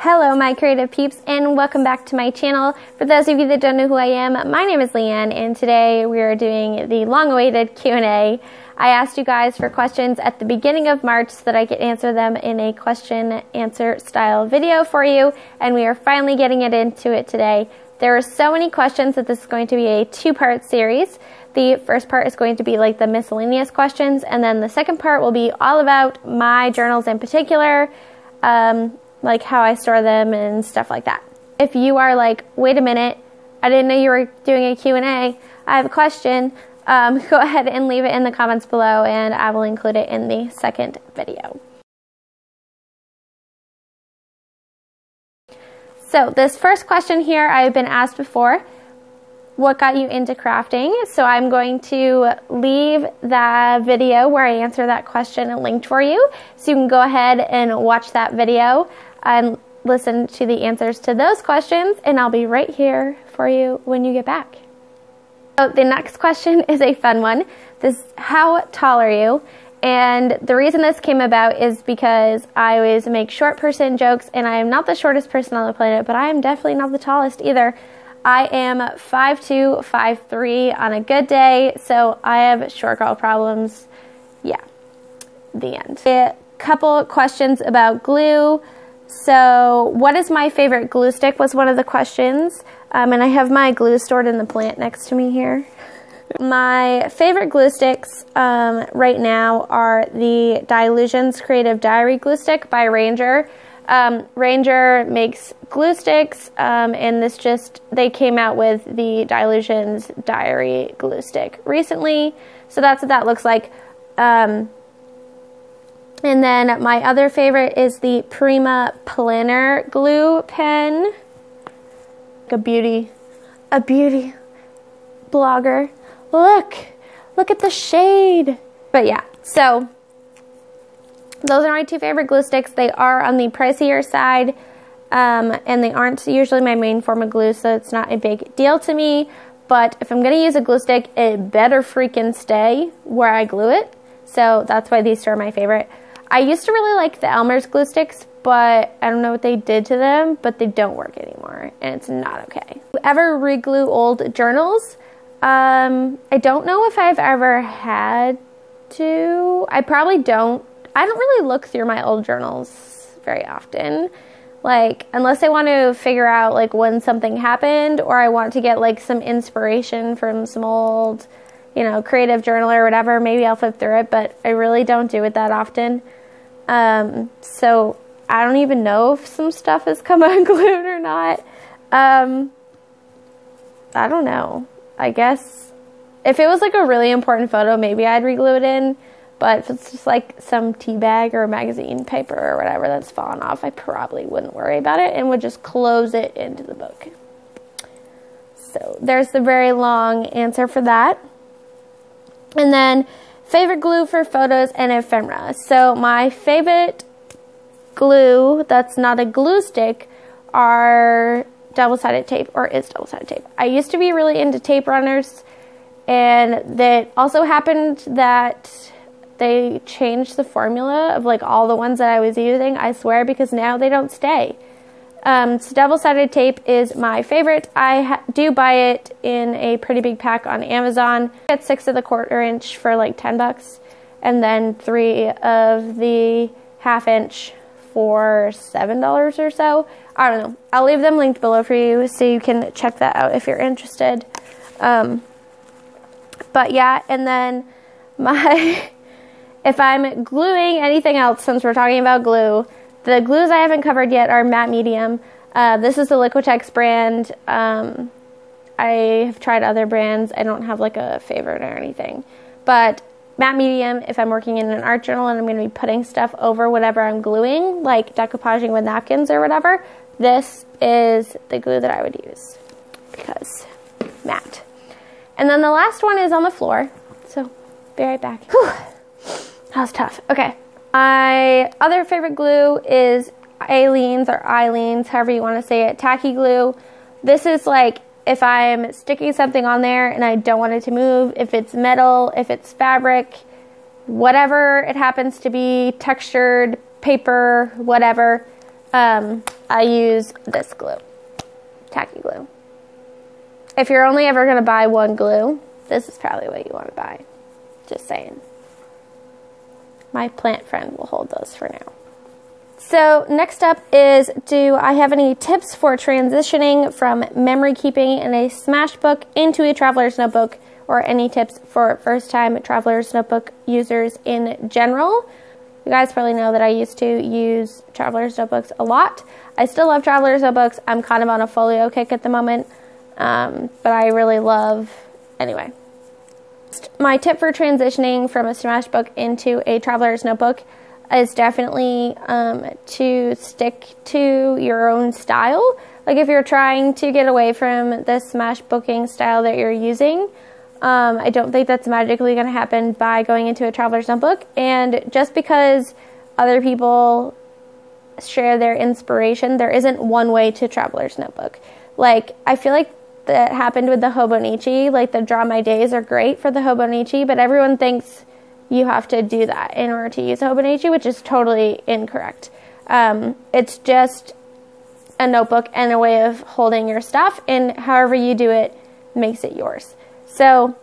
Hello my creative peeps and welcome back to my channel. For those of you that don't know who I am, my name is Leanne and today we are doing the long-awaited Q&A. I asked you guys for questions at the beginning of March so that I could answer them in a question answer style video for you, and we are finally getting into it today. There are so many questions that this is going to be a two-part series. The first part is going to be like the miscellaneous questions, and then the second part will be all about my journals in particular, like how I store them and stuff like that. If you are like, wait a minute, I didn't know you were doing a Q&A, I have a question, go ahead and leave it in the comments below and I will include it in the second video. So this first question here I've been asked before. What got you into crafting? So I'm going to leave the video where I answer that question linked for you, so you can go ahead and watch that video and listen to the answers to those questions, and I'll be right here for you when you get back. So the next question is a fun one. This, how tall are you? And the reason this came about is because I always make short person jokes, and I am not the shortest person on the planet, but I am definitely not the tallest either. I am 5'2", 5'3" on a good day, so I have short girl problems. Yeah, the end. A couple questions about glue. So what is my favorite glue stick was one of the questions, and I have my glue stored in the plant next to me here. My favorite glue sticks right now are the Dylusions Creative Diary glue stick by Ranger. Ranger makes glue sticks, and they came out with the Dylusions Diary glue stick recently, so that's what that looks like. And then my other favorite is the Prima Planner glue pen. A beauty blogger. Look at the shade. But yeah, so those are my two favorite glue sticks. They are on the pricier side, and they aren't usually my main form of glue, so it's not a big deal to me. But if I'm going to use a glue stick, it better freaking stay where I glue it. So that's why these two are my favorite. I used to really like the Elmer's glue sticks, but I don't know what they did to them, but they don't work anymore, and it's not okay. Ever re-glue old journals? I don't know if I've ever had to. I probably don't. I don't really look through my old journals very often, like unless I want to figure out like when something happened, or I want to get like some inspiration from some old, you know, creative journal or whatever. Maybe I'll flip through it, but I really don't do it that often. So I don't even know if some stuff has come unglued or not. I don't know. I guess if it was like a really important photo, maybe I'd re-glue it in. But if it's just like some tea bag or magazine paper or whatever that's fallen off, I probably wouldn't worry about it and would just close it into the book. So there's the very long answer for that. And then favorite glue for photos and ephemera. So my favorite glue that's not a glue stick are double-sided tape, or is double-sided tape. I used to be really into tape runners, and that also happened that they changed the formula of like all the ones that I was using, I swear, because now they don't stay. So double-sided tape is my favorite. I do buy it in a pretty big pack on Amazon. I get 6 of the 1/4 inch for like $10, and then 3 of the 1/2 inch for $7 or so. I don't know. I'll leave them linked below for you so you can check that out if you're interested. But yeah, and then if I'm gluing anything else, since we're talking about glue, the glues I haven't covered yet are matte medium. This is the Liquitex brand. I have tried other brands. I don't have like a favorite or anything. But matte medium, if I'm working in an art journal and I'm going to be putting stuff over whatever I'm gluing, like decoupaging with napkins or whatever, this is the glue that I would use because matte. And then the last one is on the floor. So, be right back. Whew. That was tough. Okay. My other favorite glue is Aleene's or Eileen's, however you want to say it, Tacky glue. This is like if I'm sticking something on there and I don't want it to move, if it's metal, if it's fabric, whatever it happens to be, textured, paper, whatever, I use this glue, Tacky glue. If you're only ever going to buy one glue, this is probably what you want to buy. Just saying. My plant friend will hold those for now. So next up is, do I have any tips for transitioning from memory keeping in a Smash book into a traveler's notebook, or any tips for first-time traveler's notebook users in general? You guys probably know that I used to use traveler's notebooks a lot. I still love traveler's notebooks. I'm kind of on a folio kick at the moment, but I really love, anyway. My tip for transitioning from a Smash book into a traveler's notebook is definitely to stick to your own style. Like if you're trying to get away from the Smash booking style that you're using, I don't think that's magically going to happen by going into a traveler's notebook. And just because other people share their inspiration, there isn't one way to traveler's notebook. Like, I feel like that happened with the Hobonichi. Like, the Draw My Days are great for the Hobonichi, but everyone thinks you have to do that in order to use a Hobonichi, which is totally incorrect. It's just a notebook and a way of holding your stuff, and however you do it makes it yours. So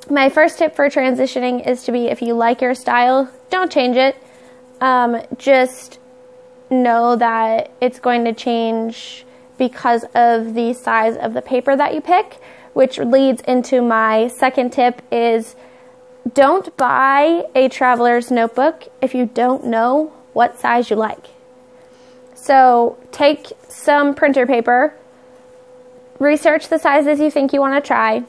my first tip for transitioning is to be, if you like your style, don't change it. Just know that it's going to change because of the size of the paper that you pick, which leads into my second tip is, don't buy a traveler's notebook if you don't know what size you like. So take some printer paper, research the sizes you think you want to try,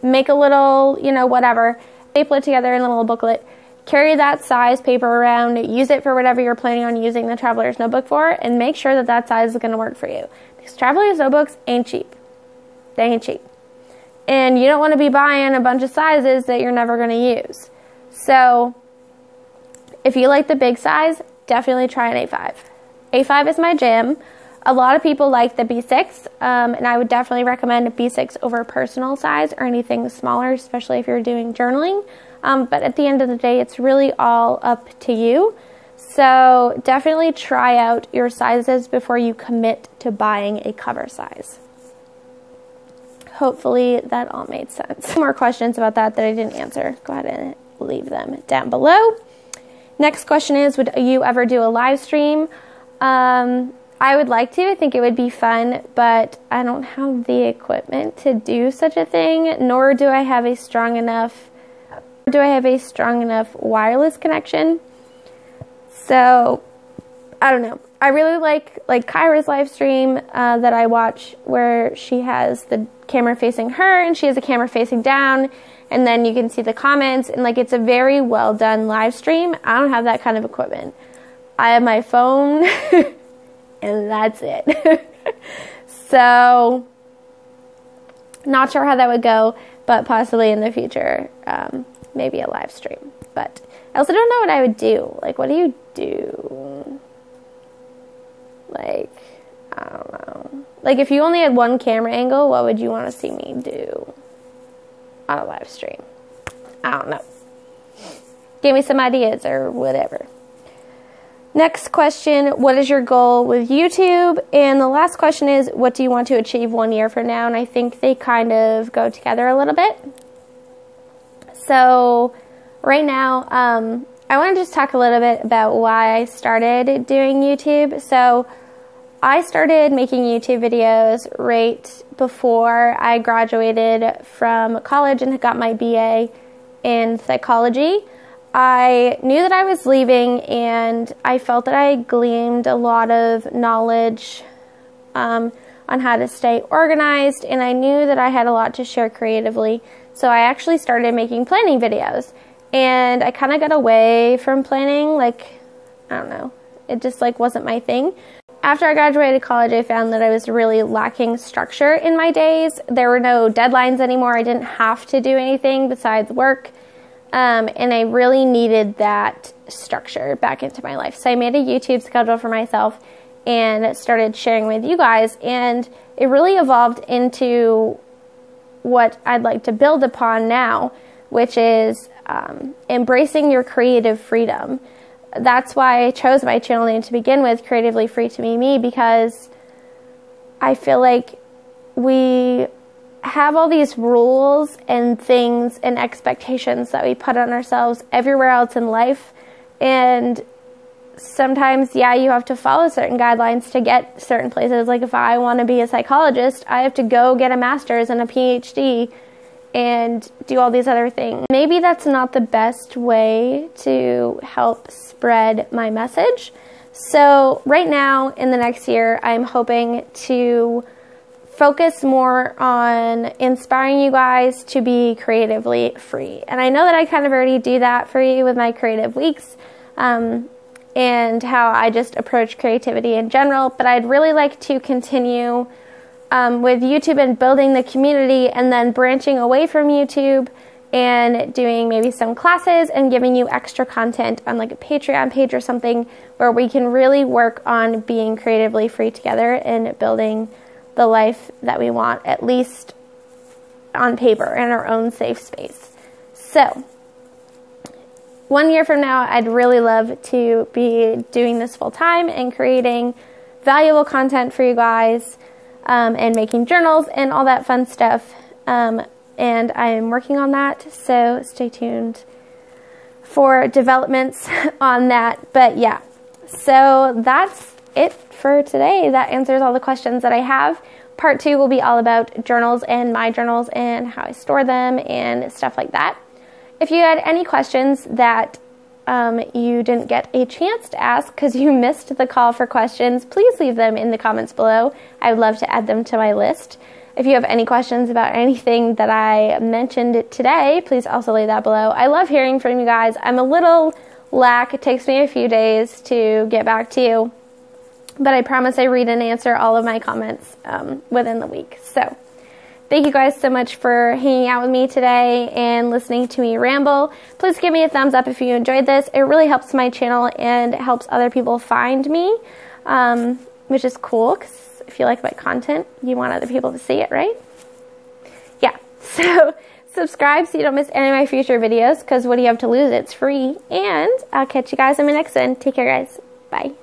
make a little, whatever, staple it together in a little booklet, carry that size paper around, use it for whatever you're planning on using the traveler's notebook for, and make sure that that size is going to work for you. Because traveler's notebooks ain't cheap. They ain't cheap. And you don't want to be buying a bunch of sizes that you're never going to use. So if you like the big size, definitely try an A5. A5 is my jam. A lot of people like the B6, and I would definitely recommend a B6 over personal size or anything smaller, especially if you're doing journaling. But at the end of the day, it's really all up to you. So definitely try out your sizes before you commit to buying a cover size. Hopefully that all made sense. Some more questions about that I didn't answer. Go ahead and leave them down below. Next question is, would you ever do a live stream? I would like to. I think it would be fun, but I don't have the equipment to do such a thing, nor do I have a strong enough wireless connection. So I don't know. I really like Kyra's live stream that I watch, where she has the camera facing her and she has a camera facing down, and then you can see the comments, and it's a very well done live stream. I don't have that kind of equipment. I have my phone and that's it. So not sure how that would go, but possibly in the future, maybe a live stream. But I also don't know what I would do. What do you do? I don't know. If you only had one camera angle, what would you want to see me do on a live stream? I don't know. Give me some ideas or whatever. Next question, what is your goal with YouTube? And the last question is, what do you want to achieve 1 year from now? And I think they kind of go together a little bit. So right now, I want to just talk a little bit about why I started doing YouTube. So I started making YouTube videos right before I graduated from college and got my BA in psychology. I knew that I was leaving, and I felt that I gleaned a lot of knowledge on how to stay organized, and I knew that I had a lot to share creatively. So I actually started making planning videos, and I kind of got away from planning. I don't know, it just wasn't my thing. After I graduated college, I found that I was really lacking structure in my days. There were no deadlines anymore. I didn't have to do anything besides work. And I really needed that structure back into my life. So I made a YouTube schedule for myself and started sharing with you guys. And it really evolved into what I'd like to build upon now, which is embracing your creative freedom. that's why I chose my channel name to begin with, Creatively Free to Be Me, because I feel like we have all these rules and things and expectations that we put on ourselves everywhere else in life. And sometimes, yeah, you have to follow certain guidelines to get certain places. Like if I want to be a psychologist, I have to go get a master's and a PhD and do all these other things. Maybe that's not the best way to help spread my message. So right now, in the next year, I'm hoping to focus more on inspiring you guys to be creatively free. And I know that I kind of already do that for you with my creative weeks and how I just approach creativity in general, but I'd really like to continue with YouTube and building the community, and then branching away from YouTube and doing maybe some classes and giving you extra content on like a Patreon page or something where we can really work on being creatively free together and building the life that we want, at least on paper, in our own safe space. So 1 year from now, I'd really love to be doing this full time and creating valuable content for you guys, and making journals and all that fun stuff. And I'm working on that, so stay tuned for developments on that. But yeah, so that's it for today. That answers all the questions that I have. Part 2 will be all about journals and my journals and how I store them and stuff like that. If you had any questions that you didn't get a chance to ask because you missed the call for questions, please leave them in the comments below. I would love to add them to my list. If you have any questions about anything that I mentioned today, please also leave that below. I love hearing from you guys. I'm a little lack. It takes me a few days to get back to you, but I promise I read and answer all of my comments within the week. So thank you guys so much for hanging out with me today and listening to me ramble. Please give me a thumbs up if you enjoyed this. It really helps my channel and it helps other people find me, which is cool because if you like my content, you want other people to see it, right? Yeah, so subscribe so you don't miss any of my future videos, because what do you have to lose? It's free. And I'll catch you guys in my next one. Take care, guys. Bye.